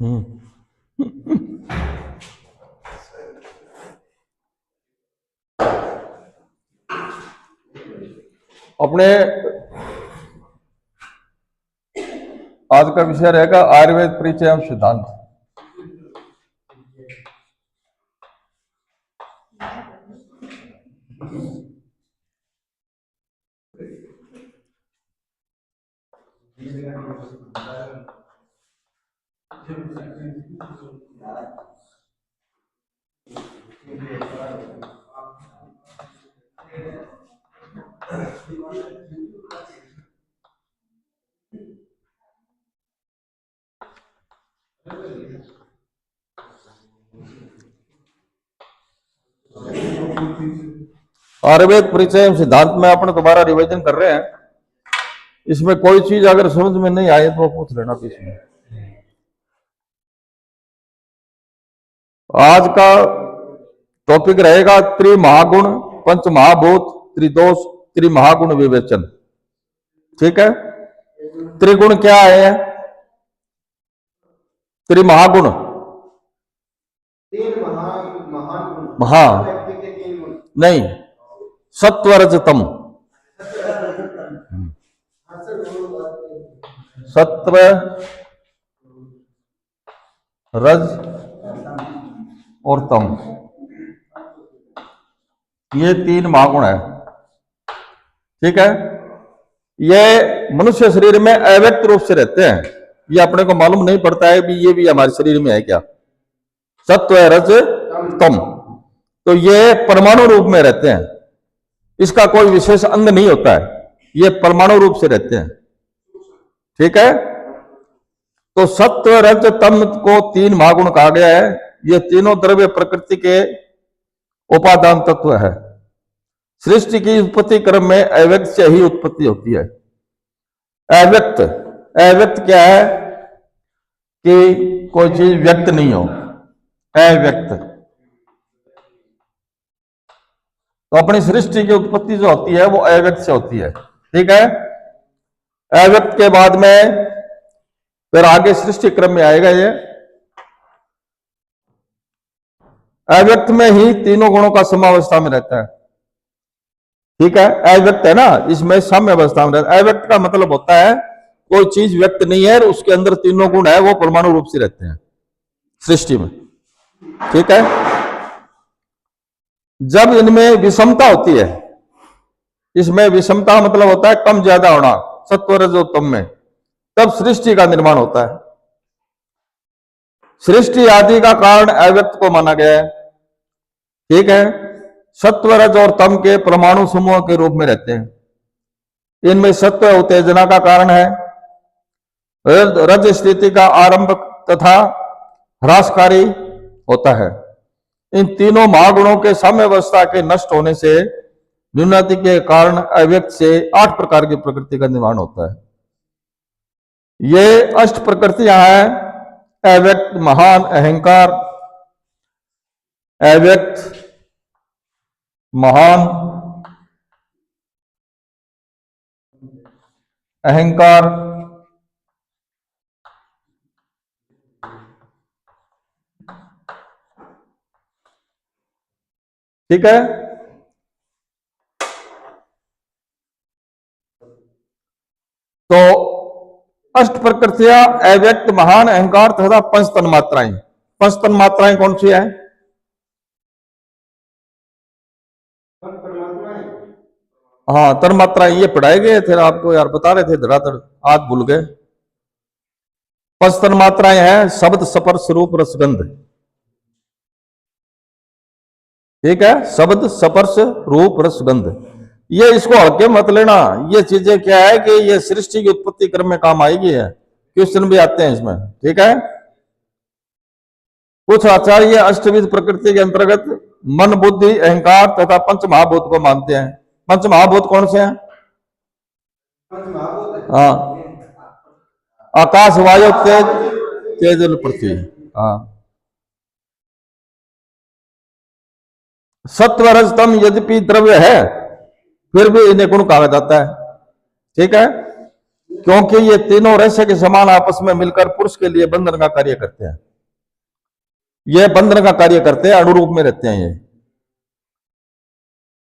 अपने आज का विषय रहेगा आयुर्वेद परिचय एवं सिद्धांत। आयुर्वेद परिचय एवं सिद्धांत में अपन दोबारा रिवीजन कर रहे हैं। इसमें कोई चीज अगर समझ में नहीं आए तो पूछ लेना बीच में। आज का टॉपिक रहेगा त्रिमहागुण, पंचमहाभूत, त्रिदोष, त्रिमहागुण विवेचन। ठीक है। त्रिगुण क्या है? त्रिमहागुण, हाँ नहीं, सत्व रज तम। सत्व रज और तम, ये तीन महागुण है। ठीक है। ये मनुष्य शरीर में अव्यक्त रूप से रहते हैं, ये अपने को मालूम नहीं पड़ता है भी ये भी हमारे शरीर में है क्या। सत्व रज तम, तो ये परमाणु रूप में रहते हैं, इसका कोई विशेष अंग नहीं होता है, ये परमाणु रूप से रहते हैं। ठीक है। तो सत्व रज तम को तीन महागुण कहा गया है। ये तीनों द्रव्य प्रकृति के उपादान तत्व है। सृष्टि की उत्पत्ति क्रम में अव्यक्त से ही उत्पत्ति होती है। अव्यक्त, अव्यक्त क्या है कि कोई चीज व्यक्त नहीं हो, अव्यक्त। तो अपनी सृष्टि की उत्पत्ति जो होती है वो अव्यक्त से होती है। ठीक है। अव्यक्त के बाद में फिर आगे सृष्टि क्रम में आएगा ये। अव्यक्त में ही तीनों गुणों का समावस्था में रहता है। ठीक है। अव्यक्त है ना, इसमें साम्य अवस्था में रहता है। अव्यक्त का मतलब होता है कोई चीज व्यक्त नहीं है, उसके अंदर तीनों गुण है, वो परमाणु रूप से रहते हैं सृष्टि में। ठीक है। जब इनमें विषमता होती है, इसमें विषमता मतलब होता है कम ज्यादा होना, सत्व रज और तम में, तब सृष्टि का निर्माण होता है। सृष्टि आदि का कारण अव्यक्त को माना गया है। ठीक है। सत्व रज और तम के परमाणु समूह के रूप में रहते हैं। इनमें सत्व उत्तेजना का कारण है, रज स्थिति का आरंभ तथा ह्रासकारी होता है। इन तीनों महागुणों के साम्यावस्था के नष्ट होने से न्यूनति के कारण अव्यक्त से 8 प्रकार की प्रकृति का निर्माण होता है। ये अष्ट प्रकृतियां हैं: अव्यक्त, महान, अहंकार, अव्यक्त, महान, अहंकार, ठीक है। तो अष्ट प्रकृतियां अव्यक्त, महान, अहंकार तथा पंच तन्मात्राएं। पंच तन्मात्राएं कौन सी है? हाँ, तन्मात्राएं ये पढ़ाए गए थे आपको यार, बता रहे थे धड़ाधड़, आज भूल गए। पंच तन्मात्राएं हैं शब्द, स्पर्श, रूप, रसगंध। ठीक है। शब्द, स्पर्श, रूप, रसगंध, ये इसको हल्के मत लेना। ये चीजें क्या है कि ये सृष्टि की उत्पत्ति क्रम में काम आएगी है, क्वेश्चन भी आते हैं इसमें। ठीक है। कुछ आचार्य अष्टविध प्रकृति के अंतर्गत मन, बुद्धि, अहंकार तथा पंच महाभूत को मानते हैं। पंच महाभूत कौन से हैं? हाँ, आकाश, वायु, तेज, तेजल, पृथ्वी। हाँ। सत्व रज तम यद्यपि द्रव्य है, फिर भी इन्हें गुण कहा जाता है। ठीक है। क्योंकि ये तीनों रहस्य के समान आपस में मिलकर पुरुष के लिए बंधन का कार्य करते हैं। ये बंधन का कार्य करते हैं, अनुरूप में रहते हैं। ये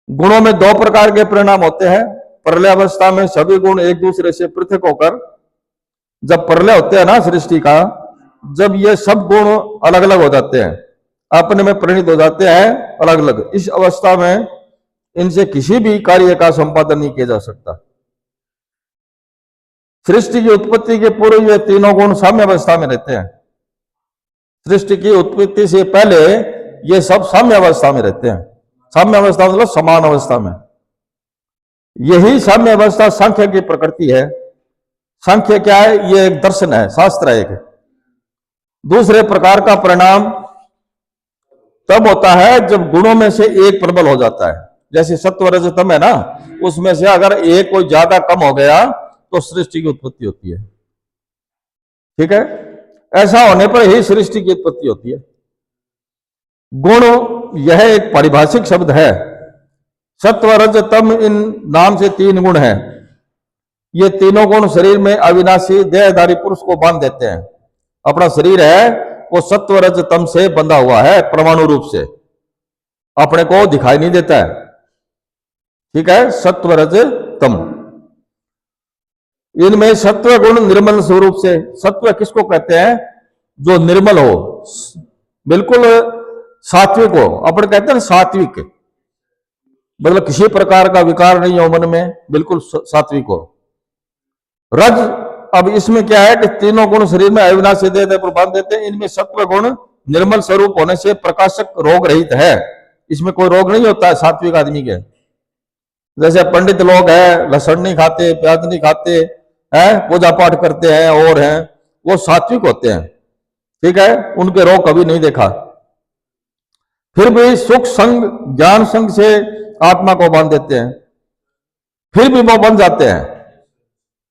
गुणों में दो प्रकार के परिणाम होते हैं। प्रलय अवस्था में सभी गुण एक दूसरे से पृथक होकर, जब प्रलय होते हैं ना सृष्टि का, जब ये सब गुण अलग अलग हो जाते हैं, अपने में परिणित हो जाते हैं अलग अलग, इस अवस्था में इनसे किसी भी कार्य का संपादन नहीं किया जा सकता। सृष्टि की उत्पत्ति के पूर्व ये तीनों गुण साम्य अवस्था में रहते हैं। सृष्टि की उत्पत्ति से पहले ये सब साम्य अवस्था में रहते हैं। साम्य अवस्था मतलब समान अवस्था में। यही साम्य अवस्था सांख्य की प्रकृति है। सांख्य क्या है? ये एक दर्शन है, शास्त्र है। एक दूसरे प्रकार का परिणाम तब होता है जब गुणों में से एक प्रबल हो जाता है। जैसे सत्व रज तम है ना, उसमें से अगर एक कोई ज्यादा कम हो गया तो सृष्टि की उत्पत्ति होती है। ठीक है, ऐसा होने पर ही सृष्टि की उत्पत्ति होती है। गुण यह एक पारिभाषिक शब्द है। सत्व रज तम इन नाम से तीन गुण हैं। ये तीनों गुण शरीर में अविनाशी देहधारी पुरुष को बांध देते हैं। अपना शरीर है वो सत्व रज तम से बंधा हुआ है, परमाणु रूप से अपने को दिखाई नहीं देता है। ठीक है, सत्व रज तम। इनमें सत्व गुण निर्मल स्वरूप से, सत्व किसको कहते हैं? जो निर्मल हो, बिल्कुल सात्विक हो। अपन कहते हैं सात्विक, मतलब किसी प्रकार का विकार नहीं हो मन में, बिल्कुल सात्विक हो। रज, अब इसमें क्या है कि तीनों गुण शरीर में अविनाशी देह पर बांध देते हैं। इनमें सत्व गुण निर्मल स्वरूप होने से प्रकाशक रोग रहित है। इसमें कोई रोग नहीं होता है सात्विक आदमी के। जैसे पंडित लोग हैं, लहसुन नहीं खाते, प्याज नहीं खाते हैं, पूजा पाठ करते हैं और हैं, वो सात्विक होते हैं। ठीक है, उनके रोग कभी नहीं देखा। फिर भी सुख संग ज्ञान संग से आत्मा को बांध देते हैं, फिर भी वो बन जाते हैं।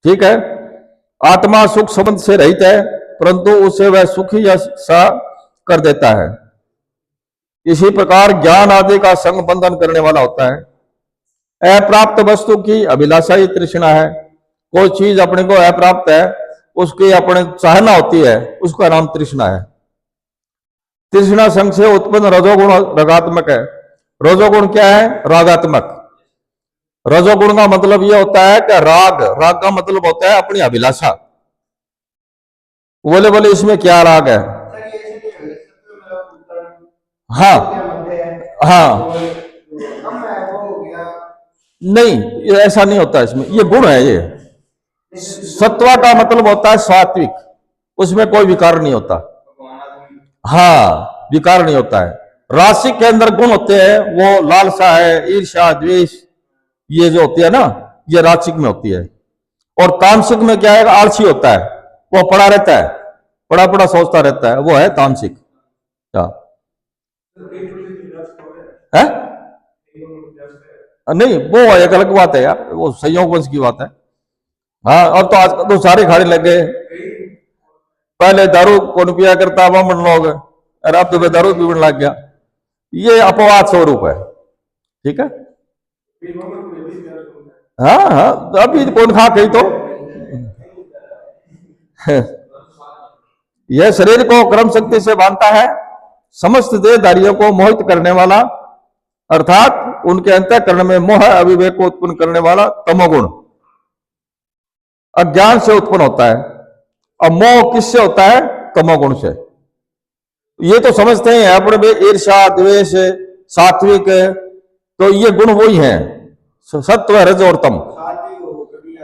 ठीक है, आत्मा सुख संबंध से रहित है, परंतु उसे वह सुखी या सा कर देता है। इसी प्रकार ज्ञान आदि का संग बंधन करने वाला होता है। अप्राप्त वस्तु की अभिलाषा ही तृष्णा है। कोई चीज अपने को अप्राप्त है, उसकी अपने चाहना होती है, उसका नाम तृष्णा है। तृष्णा संग से उत्पन्न रजोगुण रागात्मक है। रजोगुण क्या है? रागात्मक। रजोगुण का मतलब यह होता है कि राग, राग का मतलब होता है अपनी अभिलाषा। बोले बोले इसमें क्या राग है? हाँ हाँ, नहीं ऐसा नहीं होता इसमें, ये गुण है। ये सत्वा का मतलब होता है सात्विक, उसमें कोई विकार नहीं होता। हाँ, विकार नहीं होता है। राशिक के अंदर गुण होते हैं, वो लालसा है, ईर्ष्या, द्वेष, ये जो होती है ना, ये राशिक में होती है। और तामसिक में क्या है? आलसी होता है, वो पड़ा रहता है, पड़ा पड़ा सोचता रहता है, वो है तामसिक। क्या है? नहीं, वो एक अलग बात है यार, वो संयोग वंश की बात है। हाँ, अब तो आजकल तो सारे खाने लग गए। पहले दारू कौन पिया करता ब्राह्मण लोग, और अब तो दारू पीने लग गया। ये अपवाद स्वरूप है। ठीक है, हाँ हाँ, अभी कौन खा कही तो यह शरीर को कर्म शक्ति से बांधता है। समस्त देहधारियों को मोहित करने वाला, अर्थात उनके अंतःकरण में मोह अविवेक को उत्पन्न करने वाला तमोगुण अज्ञान से उत्पन्न होता है। अब मोह किससे होता है? तमोगुण से। ये तो समझते हैं अपने में ईर्ष्या, द्वेष, सात्विक, तो ये गुण वही हैं, सत्व, रज और तम।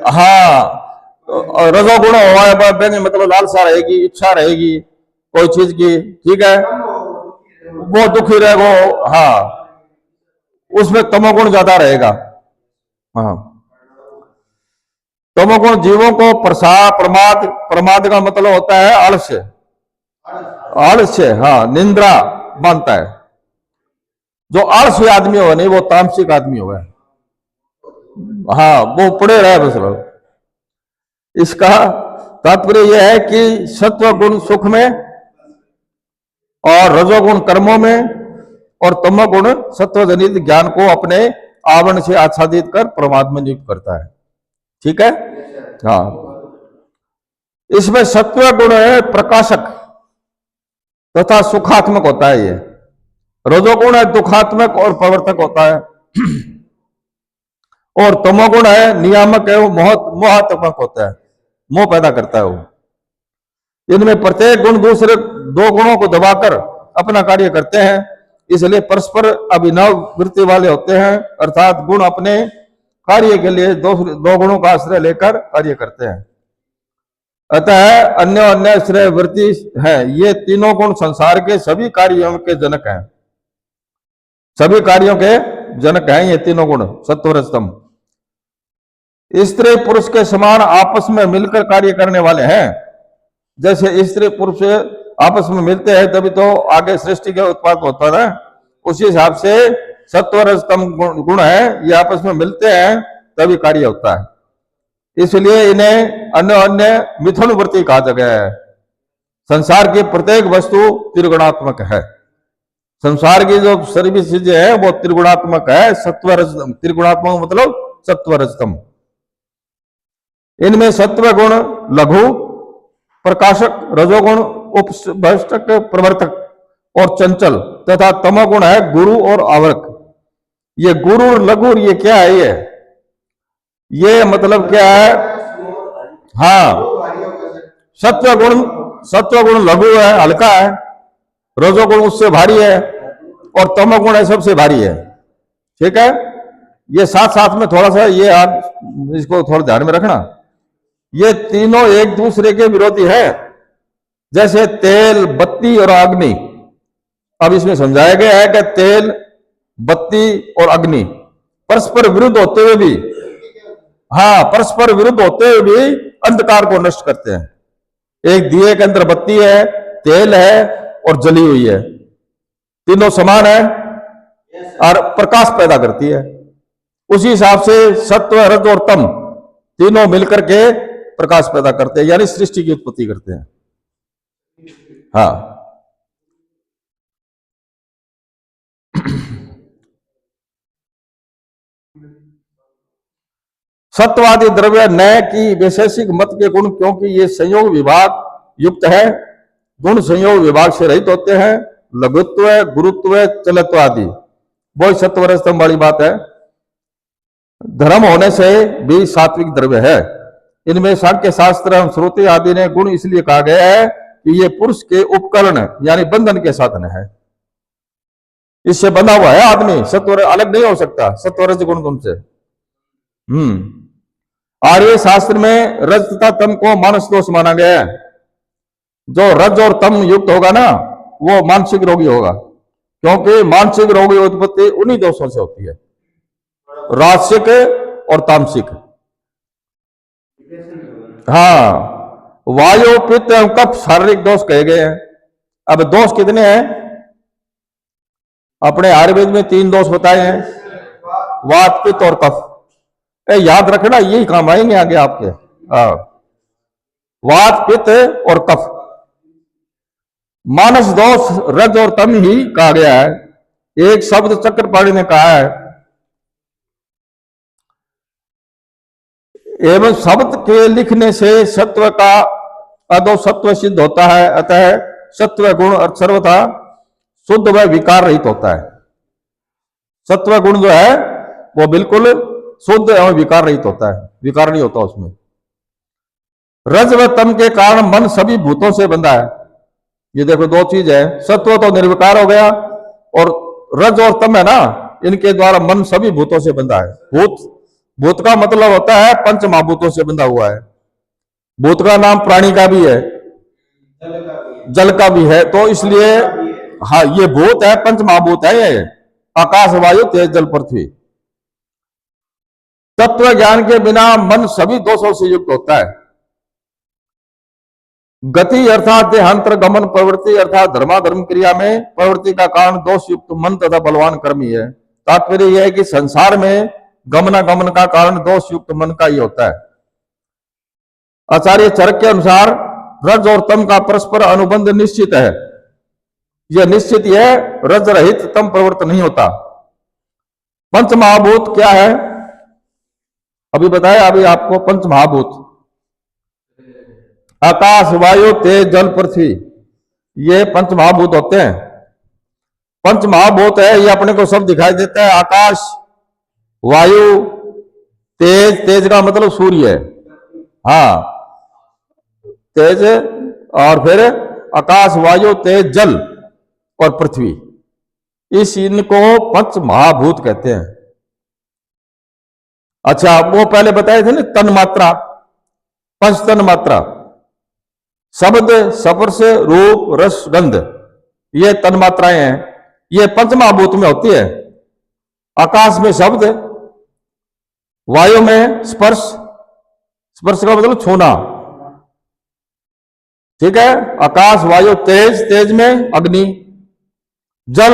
हाँ, रजोगुण हो मतलब लालसा रहेगी, इच्छा रहेगी कोई चीज की। ठीक है, वो दुखी रहे वो, हाँ, उसमें तमोगुण ज्यादा रहेगा। हाँ, तमोगुण जीवों को प्रमाद, प्रमाद का मतलब होता है आलस्य, आलस्य, हाँ, निंद्रा मानता है। जो आलस्य आदमी हो नहीं, वो तामसिक आदमी हो। हाँ, वो पड़े रहे बस लोग। इसका तात्पर्य यह है कि सत्व गुण सुख में, और रजोगुण कर्मों में, और तमोगुण सत्वजनित ज्ञान को अपने आवरण से आच्छादित कर प्रमाद में नियुक्त करता है। ठीक है, हाँ। इसमें सत्व गुण है प्रकाशक तथा सुखात्मक होता है। ये रजोगुण है दुखात्मक और प्रवर्तक होता है, और तमोगुण है नियामक है, वो मोहात्मक होता है, मोह पैदा करता है वो। इनमें प्रत्येक गुण दूसरे दो गुणों को दबाकर अपना कार्य करते हैं, इसलिए परस्पर अभिनव वृत्ति वाले होते हैं, अर्थात गुण अपने कार्य के लिए दो गुणों का आश्रय लेकर कार्य करते हैं। अतः अन्य अन्य श्रेय वृत्ति है। ये तीनों गुण संसार के सभी कार्यों के जनक हैं, सभी कार्यों के जनक हैं ये तीनों गुण सत्व रज तम। स्त्री पुरुष के समान आपस में मिलकर कार्य करने वाले हैं। जैसे स्त्री पुरुष आपस में मिलते हैं तभी तो आगे सृष्टि के उत्पाद होता है, उसी हिसाब से सत्व रज तम गुण है, ये आपस में मिलते हैं तभी कार्य होता है। इसलिए इन्हें अन्य अन्य मिथुन वृत्ति कहा गया है। संसार की प्रत्येक वस्तु त्रिगुणात्मक है। संसार की जो सभी चीजें है वो त्रिगुणात्मक है, सत्व रजतम। त्रिगुणात्मक मतलब सत्व रजतम। इनमें सत्व गुण लघु प्रकाशक, रजोगुण उपभष्टक प्रवर्तक और चंचल, तथा तमोगुण है गुरु और आवरक। ये गुरु और लघु ये क्या है? ये मतलब क्या है? हाँ, सत्व गुण लघु है, हल्का है, रजोगुण उससे भारी है, और तमोगुण है सबसे भारी है। ठीक है, ये साथ साथ में थोड़ा सा ये आप इसको थोड़ा ध्यान में रखना। ये तीनों एक दूसरे के विरोधी है, जैसे तेल, बत्ती और अग्नि। अब इसमें समझाया गया है कि तेल, बत्ती और अग्नि परस्पर विरुद्ध होते हुए भी, हाँ, परस्पर विरुद्ध होते हुए भी अंधकार को नष्ट करते हैं। एक दिए के अंदर बत्ती है, तेल है और जली हुई है, तीनों समान है और प्रकाश पैदा करती है। उसी हिसाब से सत्व, रज और तम तीनों मिलकर के प्रकाश पैदा करते हैं, यानी सृष्टि की उत्पत्ति करते हैं। हाँ, सत्वादि द्रव्य नय की वैशेषिक मत के गुण, क्योंकि ये संयोग विभाग युक्त है, गुण संयोग विभाग से रहित होते हैं। लघुत्व, गुरुत्व, चलत्व आदि वो सत्वरजतम वाली बात है। धर्म होने से भी सात्विक द्रव्य है। इनमें सांख्य शास्त्र एवं श्रुति आदि ने गुण इसलिए कहा गया है कि ये पुरुष के उपकरण यानी बंधन के साधन है। इससे बंधा हुआ है आदमी, सत्वर अलग नहीं हो सकता सत्वरज गुण से। आर्य शास्त्र में रज तथा तम को मानस दोष माना गया है। जो रज और तम युक्त होगा ना वो मानसिक रोगी होगा, क्योंकि मानसिक रोगी उत्पत्ति उन्हीं दोषों से होती है, राजसिक और तामसिक। हाँ, वायु, पित्त एवं कफ शारीरिक दोष कहे गए हैं। अब दोष कितने हैं? अपने आयुर्वेद में 3 दोष बताए हैं, वात, पित्त और कफ। याद रखना, यही काम आएंगे आगे आपके। वात, पित्त और कफ। मानस दोष रज और तम ही कहा गया है। एक शब्द चक्रपाणी ने कहा है, एवं शब्द के लिखने से सत्व का अदो सत्व सिद्ध होता है, अतः सत्व गुण सर्वथा शुद्ध व विकार रहित होता है। सत्व गुण जो है वो बिल्कुल शुद्ध एवं विकार रहित होता है, विकार नहीं होता उसमें। रज व तम के कारण मन सभी भूतों से बंधा है। ये देखो 2 चीज है, सत्व तो निर्विकार हो गया, और रज और तम है ना, इनके द्वारा मन सभी भूतों से बंधा है। भूत का मतलब होता है पंच महाभूतों से बंधा हुआ है। भूत का नाम प्राणी का भी है, जल का भी है, तो इसलिए हाँ ये भूत है, पंच महाभूत है ये, आकाश, वायु, तेज, जल, पृथ्वी। तत्व ज्ञान के बिना मन सभी दोषों से युक्त होता है। गति अर्थात देहांतर गमन, प्रवृत्ति अर्थात धर्माधर्म क्रिया में प्रवृत्ति का कारण दोष युक्त मन तथा बलवान कर्म ही है। तात्पर्य यह है कि संसार में गमनागमन का कारण दोष युक्त मन का ही होता है। आचार्य चरक के अनुसार रज और तम का परस्पर अनुबंध निश्चित है। यह निश्चित है, रज रहित तम प्रवृत्त नहीं होता। पंच महाभूत क्या है अभी बताया, अभी आपको पंच महाभूत आकाश वायु तेज जल पृथ्वी, ये पंच महाभूत होते हैं। पंच महाभूत है, ये अपने को सब दिखाई देता है। आकाश, वायु, तेज, तेज का मतलब सूर्य है, हाँ, तेज, और फिर आकाश वायु तेज जल और पृथ्वी, इस इनको पंच महाभूत कहते हैं। अच्छा, वो पहले बताए थे ना तन मात्रा, पंच तन मात्रा, शब्द स्पर्श रूप रस गंध, ये तन मात्राएं हैं, ये पंच महाभूत में होती है। आकाश में शब्द, वायु में स्पर्श, स्पर्श का मतलब छूना, ठीक है, आकाश वायु तेज, तेज में अग्नि, जल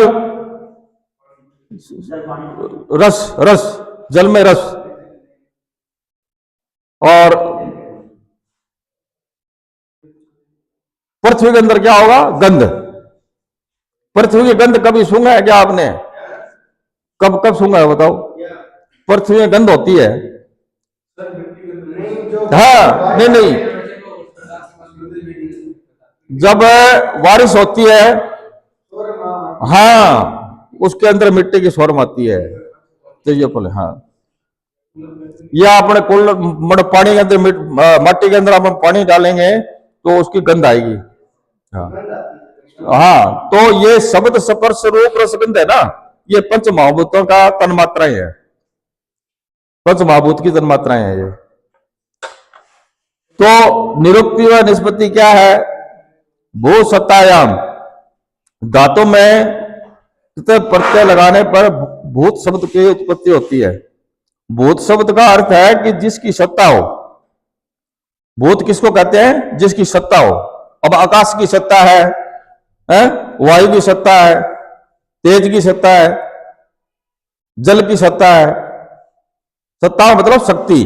रस, रस जल में रस, और पृथ्वी के अंदर क्या होगा, गंध। पृथ्वी की गंध कभी सूंघा है क्या आपने? कब कब सूंघा है बताओ? पृथ्वी में गंध होती है, हाँ, नहीं नहीं, जब बारिश होती है, हाँ, उसके अंदर मिट्टी की स्वर्म आती है, तो ये पल, हाँ, या अपने कुल पानी के अंदर मट्टी के अंदर अपन पानी डालेंगे तो उसकी गंध आएगी, हाँ, हाँ, तो ये शब्द स्पर्श रूप रस गंध है ना, ये पंच महाभूतों का तन मात्राएं है, पंच महाभूत की तन मात्राएं हैं ये। तो निरुक्ति व निष्पत्ति क्या है? भू सत्तायाम, धातु में प्रत्यय लगाने पर भूत शब्द की उत्पत्ति होती है। भूत शब्द का अर्थ है कि जिसकी सत्ता हो। भूत किसको कहते हैं? जिसकी सत्ता हो। अब आकाश की सत्ता है, वायु की सत्ता है, तेज की सत्ता है, जल की सत्ता है। सत्ता मतलब शक्ति,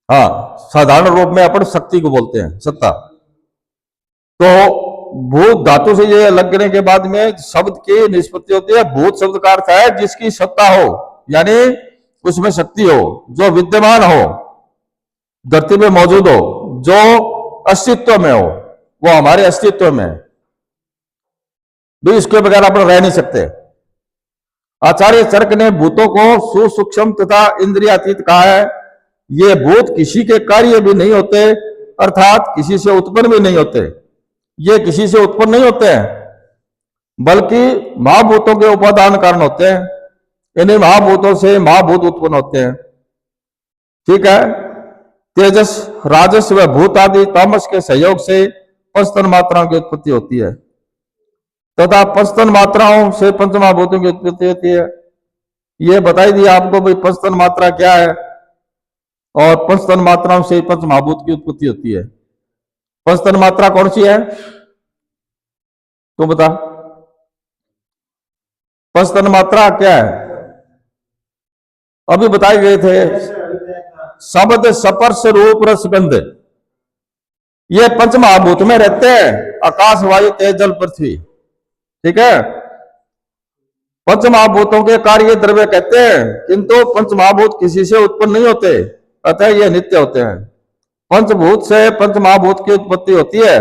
हाँ, साधारण रूप में अपन शक्ति को बोलते हैं सत्ता। तो भूत धातु से ये लगने के बाद में शब्द की निष्पत्ति होती है। भूत शब्द का अर्थ है जिसकी सत्ता हो, यानी उसमें शक्ति हो, जो विद्यमान हो, धरती में मौजूद हो, जो अस्तित्व में हो, वो हमारे अस्तित्व में भी, इसके बगैर अपन रह नहीं सकते। आचार्य चरक ने भूतों को सुसूक्ष्म तथा इंद्रियातीत कहा है। ये भूत किसी के कार्य भी नहीं होते, अर्थात किसी से उत्पन्न भी नहीं होते। ये किसी से उत्पन्न नहीं होते हैं, बल्कि महाभूतों के उपादान कारण होते हैं। इन्हीं महाभूतों से महाभूत उत्पन्न होते हैं, ठीक है। तेजस, राजस व भूत आदि तामस के सहयोग से पंचतन मात्राओं की उत्पत्ति होती है, तथा पंचतन मात्राओं से पंच महाभूतों की उत्पत्ति होती है। ये बताई दिया आपको भाई पंचतन मात्रा क्या है, और पंचतन मात्राओं से पंच महाभूत की उत्पत्ति होती है। पंचतन मात्रा कौन सी है तो बता? पंचतन मात्रा क्या है? अभी बताए गए थे, शब्द स्पर्श रूप रस गंध, ये पंच महाभूत में रहते हैं। आकाश वायु तेज जल पृथ्वी, ठीक है। पंच महाभूतों के कार्य द्रव्य कहते हैं, किंतु पंच महाभूत किसी से उत्पन्न नहीं होते, अतः ये नित्य होते हैं। पंचभूत से पंच महाभूत की उत्पत्ति होती है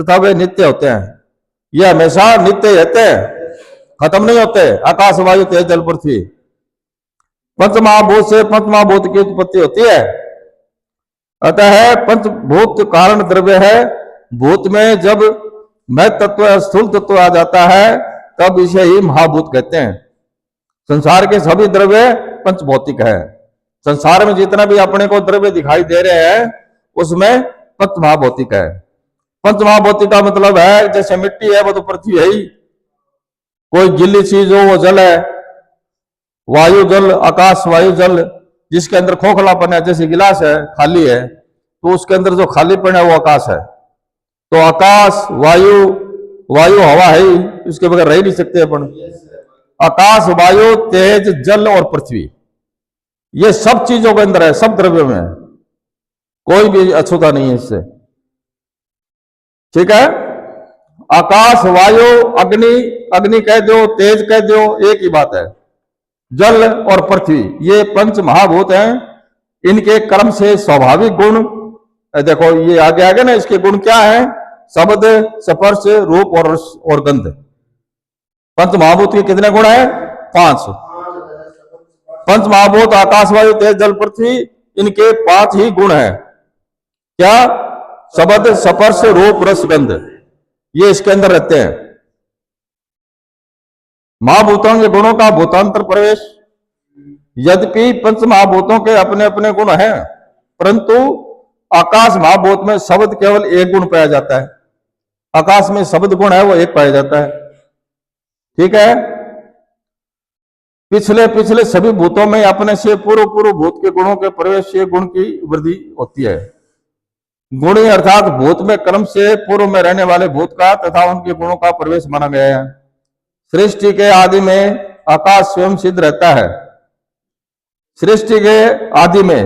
तथा वे नित्य होते हैं। ये हमेशा नित्य रहते हैं, खत्म नहीं होते। आकाश वायु तेज जल पृथ्वी, पंच महाभूत से पंच महाभूत की उत्पत्ति होती है, अतः पंचभूत कारण द्रव्य है। भूत में जब मैं तत्व स्थूल तत्व आ जाता है तब इसे ही महाभूत कहते हैं। संसार के सभी द्रव्य पंचभौतिक है। संसार में जितना भी अपने को द्रव्य दिखाई दे रहे हैं उसमें पंच महाभौतिक है। पंच महाभौतिक का मतलब है जैसे मिट्टी है वो तो पृथ्वी है ही, कोई गिल्ली चीज हो वो जल है, वायु जल, आकाश वायु जल, जिसके अंदर खोखलापन है, जैसे गिलास है खाली है तो उसके अंदर जो खालीपन है वो आकाश है। तो आकाश वायु, वायु हवा है ही, उसके बगैर रह नहीं सकते अपन। आकाश वायु तेज जल और पृथ्वी, ये सब चीजों के अंदर है, सब द्रव्यों में है, कोई भी अछूता नहीं है इससे, ठीक है। आकाश वायु अग्नि, अग्नि कह दो तेज कह दो एक ही बात है। जल और पृथ्वी ये पंच महाभूत हैं। इनके कर्म से स्वाभाविक गुण देखो ये आगे आगे ना, इसके गुण क्या है? शब्द, स्पर्श, रूप और रस और गंध। पंच महाभूत के कितने गुण है? 5। पंच महाभूत आकाश, वायु, तेज, जल, पृथ्वी, इनके 5 ही गुण है। क्या? शब्द, स्पर्श, रूप, रस, गंध, ये इसके अंदर रहते हैं। महाभूतों के गुणों का भूतांतर प्रवेश। यद्यपि पंच महाभूतों के अपने अपने गुण हैं, परंतु आकाश महाभूत में शब्द केवल एक गुण पाया जाता है। आकाश में शब्द गुण है वो एक पाया जाता है। ठीक है। पिछले पिछले सभी भूतों में अपने से पूर्व पूर्व भूत के गुणों के प्रवेश से गुण की वृद्धि होती है। गुणी अर्थात भूत में क्रम से पूर्व में रहने वाले भूत का तथा उनके गुणों का प्रवेश माना गया है। सृष्टि के आदि में आकाश स्वयं सिद्ध रहता है। सृष्टि के आदि में,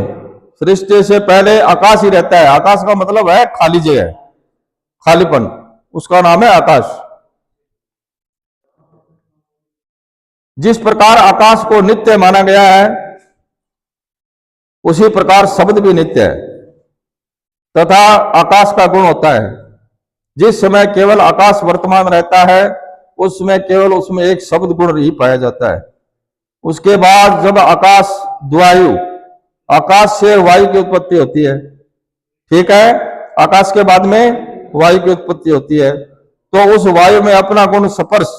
सृष्टि से पहले आकाश ही रहता है। आकाश का मतलब है खाली जगह, खालीपन, उसका नाम है आकाश। जिस प्रकार आकाश को नित्य माना गया है, उसी प्रकार शब्द भी नित्य है तथा आकाश का गुण होता है। जिस समय केवल आकाश वर्तमान रहता है, उस समय केवल उसमें एक शब्द गुण ही पाया जाता है। उसके बाद जब आकाश वायु, आकाश से वायु की उत्पत्ति होती है, ठीक है, आकाश के बाद में वायु की उत्पत्ति होती है, तो उस वायु में अपना गुण स्पर्श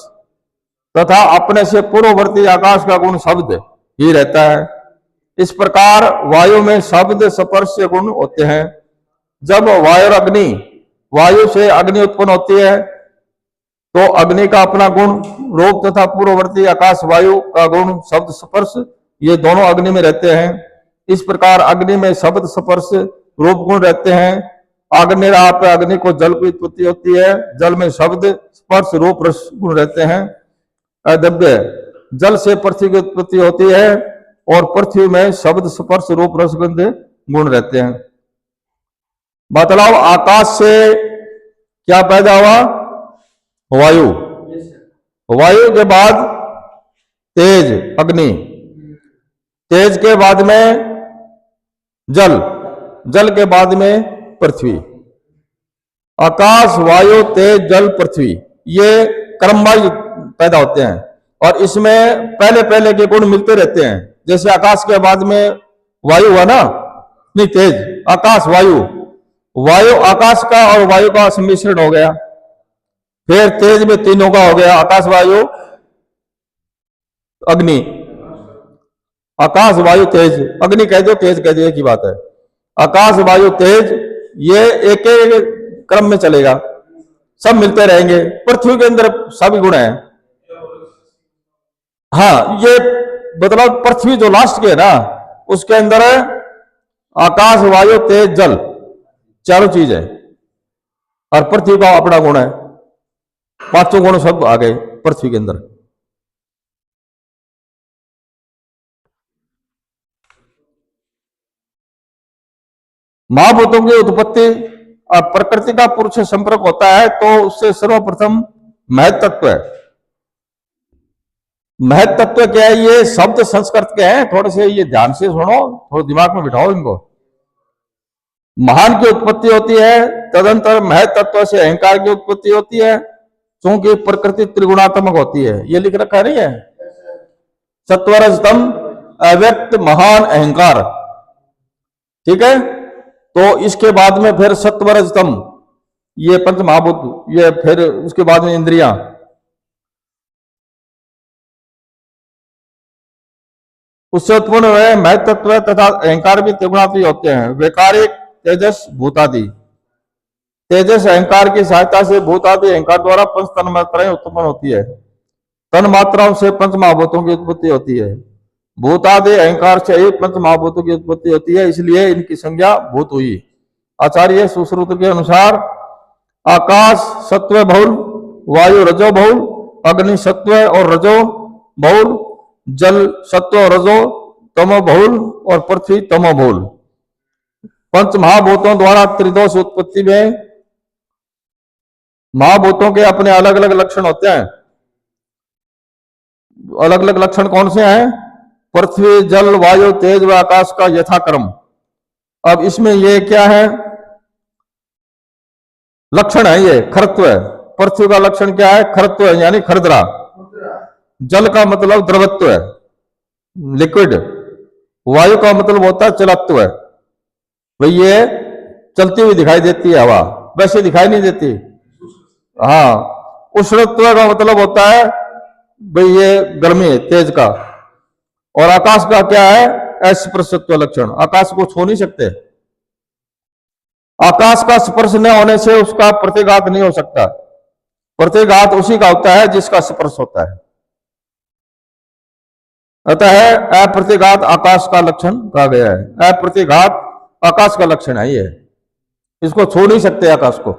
तथा अपने से पूर्ववर्ती आकाश का गुण शब्द ही रहता है। इस प्रकार वायु में शब्द स्पर्श से गुण होते हैं। जब वायु अग्नि, वायु से अग्नि उत्पन्न होती है, तो अग्नि का अपना गुण रूप तथा पूर्ववर्ती आकाश वायु का गुण शब्द स्पर्श, ये दोनों अग्नि में रहते हैं। इस प्रकार अग्नि में शब्द स्पर्श रूप गुण रहते हैं। अग्निराप अग्नि को जल की उत्पत्ति होती है, जल में शब्द स्पर्श रूप रस गुण रहते हैं। अद्रव्य, जल से पृथ्वी की उत्पत्ति होती है और पृथ्वी में शब्द स्पर्श रूप रसगंध गुण रहते हैं। मतलब आकाश से क्या पैदा हुआ? वायु, वायु के बाद तेज अग्नि, तेज के बाद में जल, जल के बाद में पृथ्वी। आकाश, वायु, तेज, जल, पृथ्वी, ये क्रमवाइज पैदा होते हैं और इसमें पहले पहले के गुण मिलते रहते हैं। जैसे आकाश के बाद में वायु हुआ ना, नहीं तेज, आकाश, वायु, वायु आकाश का और वायु का सम्मिश्रण हो गया, फिर तेज में तीनों का हो गया, आकाश, वायु, अग्नि। आकाश, वायु, तेज, अग्नि कह दो, तेज कह दो, एक ही बात है। आकाश, वायु, तेज, ये एक एक क्रम में चलेगा, सब मिलते रहेंगे। पृथ्वी के अंदर सभी गुण है। हाँ, ये मतलब पृथ्वी जो लास्ट के है ना, उसके अंदर है आकाश, वायु, तेज, जल, चारों चीज है और पृथ्वी का अपना गुण है। पांचों गुण सब आ गए पृथ्वी के अंदर। महाभूतों की उत्पत्ति प्रकृति का पुरुष से संपर्क होता है, तो उससे सर्वप्रथम महत तत्व है। महत तत्व क्या है? ये शब्द संस्कृत के हैं, थोड़े से ये ध्यान से सुनो, थोड़ा दिमाग में बिठाओ इनको। महान की उत्पत्ति होती है, तदंतर महत तत्व से अहंकार की उत्पत्ति होती है, क्योंकि प्रकृति त्रिगुणात्मक होती है। ये लिख रखा नहीं है? सत्वरजतम अव्यक्त महान अहंकार, ठीक है। तो इसके बाद में फिर सत्वरजतम, ये पंच महाभूत, ये फिर उसके बाद में इंद्रियां, उससे उत्पन्न हुए महत तत्व तथा अहंकार भी त्रिगुणात्मक होते हैं। वैकारिक तेजस भूतादि, तेजस अहंकार की सहायता से भूतादि अहंकार द्वारा पंच तन मात्राएं उत्पन्न होती है। तन मात्राओं से पंच महाभूतों की उत्पत्ति होती है। भूतादि अहंकार से ही पंच महाभूतों की उत्पत्ति होती है, इसलिए इनकी संज्ञा भूत हुई। आचार्य सुश्रुत के अनुसार आकाश सत्व बहुल, वायु रजो बहुल, अग्नि सत्व और रजो बहुल, जल सत्व और रजो तमो बहुल और पृथ्वी तमो बहुल। पंच महाभूतों द्वारा त्रिदोष उत्पत्ति में महाभूतों के अपने अलग अलग लक्षण होते हैं। अलग अलग लक्षण कौन से हैं? पृथ्वी, जल, वायु, तेज व आकाश का यथाक्रम। अब इसमें ये क्या है? लक्षण है ये, खरत्व है। पृथ्वी का लक्षण क्या है? खरत्व है, यानी खरदरा। जल का मतलब द्रवत्व है, लिक्विड। वायु का मतलब होता है चलत्व है, भाई ये चलती हुई दिखाई देती है हवा, वैसे दिखाई नहीं देती। हाँ, उष्णत्व का मतलब होता है भाई ये गर्मी है, तेज का। और आकाश का क्या है? अस्पर्शत्व लक्षण, आकाश को छू नहीं सकते। आकाश का स्पर्श न होने से उसका प्रतिघात नहीं हो सकता। प्रतिघात उसी का होता है जिसका स्पर्श होता है। अतः अप्रतिघात आकाश का लक्षण कहा गया है। अप्रतिघात आकाश का लक्षण है ये, इसको छू नहीं सकते आकाश को।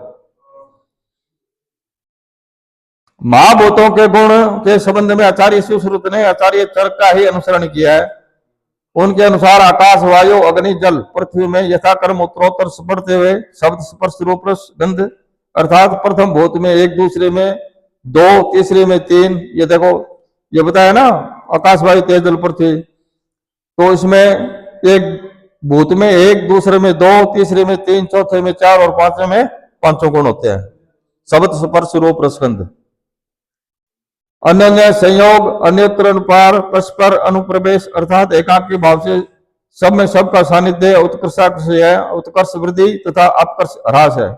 महाभूतों के गुण के संबंध में आचार्य सुश्रुत ने आचार्य चरक का ही अनुसरण किया है। उनके अनुसार आकाश, वायु, अग्नि, जल, पृथ्वी में यथाक्रम उत्तरोत्तर बढ़ते हुए शब्द, स्पर्श, रूप, रस, गंध, अर्थात प्रथम भूत में एक, दूसरे में दो, तीसरे में तीन। ये देखो, ये बताया ना, आकाश, वायु, तेज, जल, पृथ्वी। तो इसमें एक भूत में एक, दूसरे में दो, तीसरे में तीन, चौथे में चार और पांचवें में पांचों गुण होते हैं। शब्द, स्पर्श, रूप, रस, गंध। अन्य संयोग, अन्यत्र अनुपार, परस्पर अनुप्रवेश, अर्थात एकांकी भाव से सब में सब का सानिध्य, उत्कर्षाकर्ष है, उत्कर्ष वृद्धि तथा अपकर्ष ह्रास है।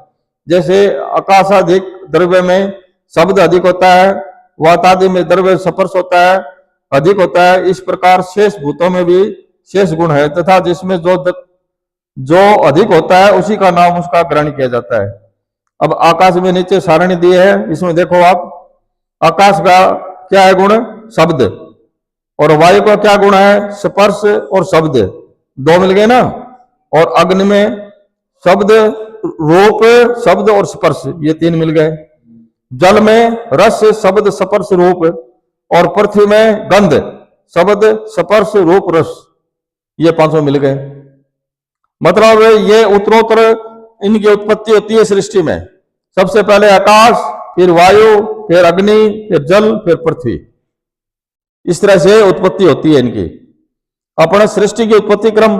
जैसे आकाशाधिक द्रव्य में शब्द अधिक होता है, वातादि में द्रव्य स्पर्श होता है, अधिक होता है। इस प्रकार शेष भूतों में भी शेष गुण है तथा जिसमें जो अधिक होता है उसी का नाम उसका ग्रहण किया जाता है। अब आकाश में नीचे सारणी दी है, इसमें देखो आप, आकाश का क्या है गुण? शब्द। और वायु का क्या गुण है? स्पर्श और शब्द, दो मिल गए ना। और अग्नि में शब्द, रूप, शब्द और स्पर्श, ये तीन मिल गए। जल में रस, शब्द, स्पर्श, रूप। और पृथ्वी में गंध, शब्द, स्पर्श, रूप, रस, ये पांचों मिल गए। मतलब ये उत्तरोत्तर इनकी उत्पत्ति होती है सृष्टि में। सबसे पहले आकाश, फिर वायु, फिर अग्नि, फिर जल, फिर पृथ्वी। इस तरह से उत्पत्ति होती है इनकी। अपने सृष्टि की उत्पत्ति क्रम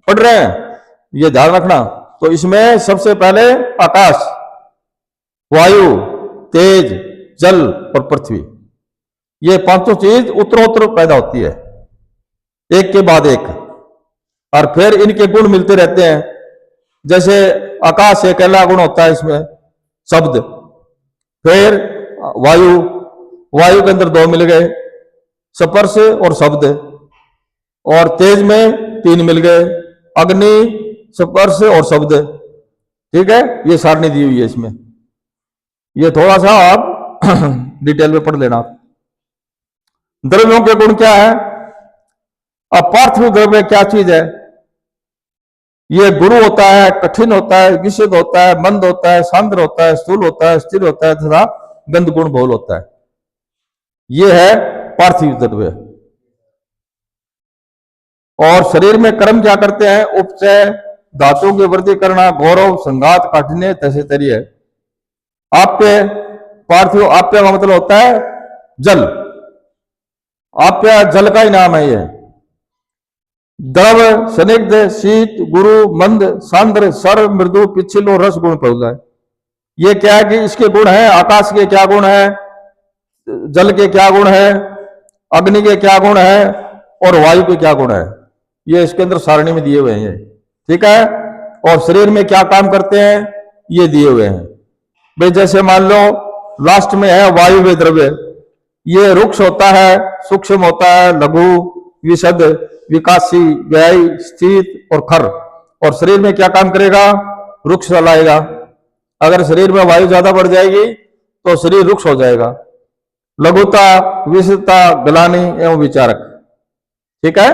पढ़ रहे हैं, ये ध्यान रखना। तो इसमें सबसे पहले आकाश, वायु, तेज, जल और पृथ्वी, ये पांचों चीज उत्तरोत्तर पैदा होती है, एक के बाद एक। और फिर इनके गुण मिलते रहते हैं। जैसे आकाश एक पहला गुण होता है इसमें शब्द, फिर वायु, वायु के अंदर दो मिल गए, स्पर्श और शब्द। और तेज में तीन मिल गए, अग्नि, स्पर्श और शब्द। ठीक है, ये सारणी दी हुई है इसमें, ये थोड़ा सा आप डिटेल में पढ़ लेना। द्रव्यों के गुण क्या है? अब पार्थिव द्रव्य क्या चीज है? ये गुरु होता है, कठिन होता है, विशुद्ध होता है, मंद होता है, सांद्र होता है, स्थूल होता है, स्थिर होता है तथा गंध गुण बहुल होता है। ये है पार्थिव द्रव्य। और शरीर में कर्म क्या करते हैं? उपचय, धातु की वृद्धि करना, गौरव, संघात, काठिन्य, तैसेतरी है। आप्य, पार्थिव आप्य का मतलब होता है जल। आप्य जल का ही नाम है ये। द्रव, स्निग्ध, शीत, गुरु, मंद, सांद्र, सर, मृदु, पिछिल और रस गुण पहुंचा है। ये क्या है कि इसके गुण है? आकाश के क्या गुण है, जल के क्या गुण है, अग्नि के क्या गुण है और वायु के क्या गुण है, ये इसके अंदर सारणी में दिए हुए हैं। ठीक है। और शरीर में क्या काम करते हैं ये दिए हुए हैं भाई। जैसे मान लो लास्ट में है वायु वे द्रव्य, ये रुक्ष होता है, सूक्ष्म होता है, लघु, विशद, विकासी, व्यायी, स्थित और खर। और शरीर में क्या काम करेगा? रुक्ष लाएगा। अगर शरीर में वायु ज्यादा बढ़ जाएगी तो शरीर रुक्ष हो जाएगा। लघुता, विशदता, गलानी एवं विचारक। ठीक है।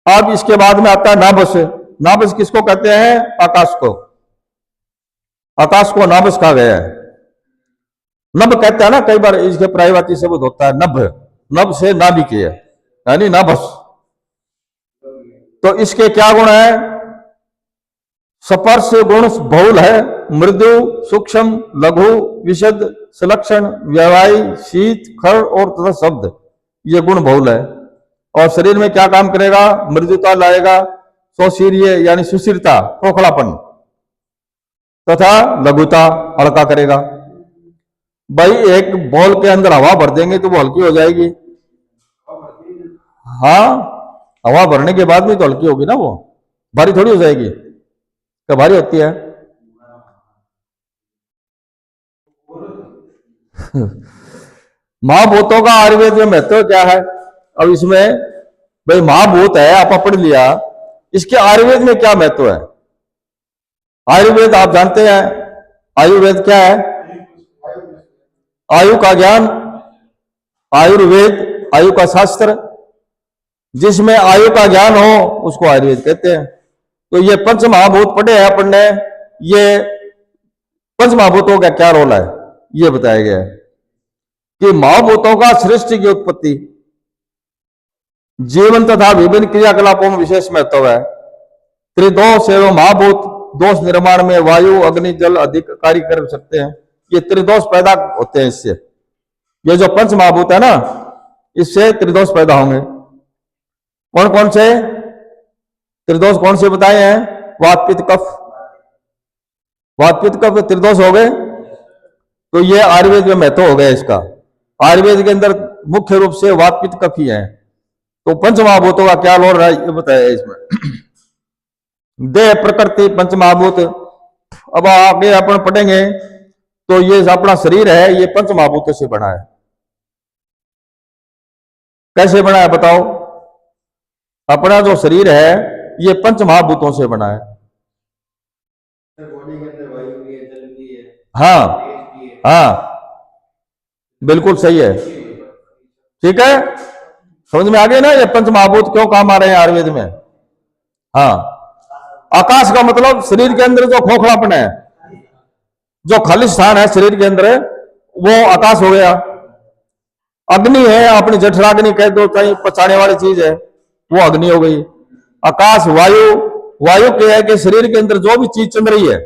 अब इसके बाद में आता है नाभस। नाभस किसको कहते हैं? आकाश को। आकाश को नाभस कहा गया है। नभ कहते हैं ना, कई बार इसके प्रायवाची शब्द होता है नभ। नभ से नाभिक है, यानी नाभस। तो इसके क्या गुण है? स्पर्श गुण बहुल है, मृदु, सूक्ष्म, लघु, विशद, सुलक्षण, व्यवहारी, शीत, खर और तथा शब्द, ये गुण बहुल है। और शरीर में क्या काम करेगा? मृदुता लाएगा, सौशीर्य यानी सुशीलता, खोखलापन, तथा लघुता, हल्का करेगा। भाई एक बॉल के अंदर हवा भर देंगे तो वो हल्की हो जाएगी। हाँ, हवा भरने के बाद भी तो हल्की होगी ना, वो भारी थोड़ी हो जाएगी। क्या भारी होती है? महाभूतों का आयुर्वेद में महत्व क्या है? अब इसमें भाई महाभूत है, आप पढ़ लिया, इसके आयुर्वेद में क्या महत्व है? आयुर्वेद आप जानते हैं, आयुर्वेद क्या है? आयु का ज्ञान, आयुर्वेद आयु का शास्त्र, जिसमें आयु का ज्ञान हो उसको आयुर्वेद कहते हैं। तो ये पंच महाभूत पढ़े हैं अपन ने, ये पंच महाभूतों का क्या रोल है ये बताया गया है कि महाभूतों का सृष्टि की उत्पत्ति, जीवन तथा विभिन्न क्रियाकलापों में विशेष महत्व है। त्रिदोष एवं महाभूत दोष निर्माण में वायु अग्नि जल अधिक कार्य कर सकते हैं। ये त्रिदोष पैदा होते हैं इससे, ये जो पंच महाभूत है ना, इससे त्रिदोष पैदा होंगे। कौन कौन से त्रिदोष कौन से बताए हैं? वात पित्त कफ, वात पित्त कफ त्रिदोष हो गए। तो ये आयुर्वेद में महत्व हो गया इसका। आयुर्वेद के अंदर मुख्य रूप से वात पित्त कफ ही है। तो पंच महाभूतों का क्या रोल है ये बताया इसमें। देह प्रकृति पंच महाभूत। अब आगे अपन पढ़ेंगे तो ये अपना शरीर है, ये पंच महाभूतों से बना है। कैसे बना है बताओ? अपना जो शरीर है ये पंच महाभूतों से बना है। हाँ हाँ, बिल्कुल सही है, ठीक है, समझ में आ गए ना? ये पंच महाभूत क्यों काम आ रहे हैं आयुर्वेद में। हाँ, आकाश का मतलब शरीर के अंदर जो खोखलापन है, जो खाली स्थान है शरीर के अंदर, वो आकाश हो गया। अग्नि है, अपनी जठराग्नि कह दो, कहीं पचाने वाली चीज है, वो अग्नि हो गई। आकाश वायु, वायु क्या है कि शरीर के अंदर जो भी चीज चल रही है,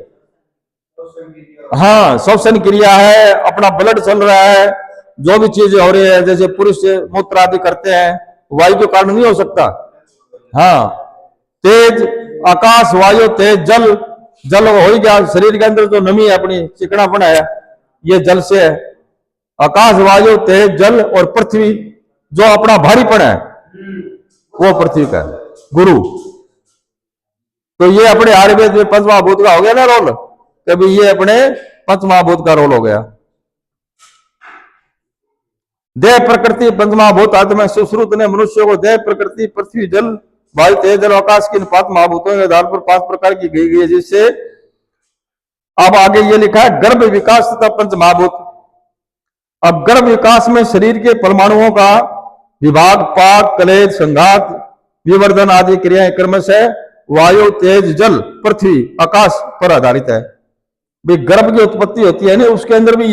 हाँ, श्वसन क्रिया है, अपना ब्लड चल रहा है, जो भी चीज हो रही है, जैसे पुरुष मूत्र आदि करते हैं, वायु के कारण नहीं हो सकता। हाँ, तेज आकाश, वायु, तेज, जल, जल हो ही गया। शरीर के अंदर जो नमी है, अपनी चिकनापन है, ये जल से है। आकाश, वायु, तेज, जल और पृथ्वी, जो अपना भारीपन है वो पृथ्वी का है, गुरु। तो ये अपने आयुर्वेद में पंच महाभूत का हो गया ना रोल, कभी ये अपने पंच महाभूत का रोल हो गया। देह प्रकृति पंच महाभूत आत्मा सुश्रुत ने मनुष्य को देह प्रकृति पृथ्वी जल वायु तेज जल आकाश की पांच महाभूतों के आधार पर 5 प्रकार की गई गई है, जिससे अब आगे ये लिखा है गर्भ विकास तथा पंच महाभूत। अब गर्भ विकास में शरीर के परमाणुओं का विभाग, पाक, कलेज, संघात, विवर्धन आदि क्रियाएं क्रमशः वायु तेज जल पृथ्वी आकाश पर आधारित है। भी गर्भ की उत्पत्ति होती है ना, उसके अंदर भी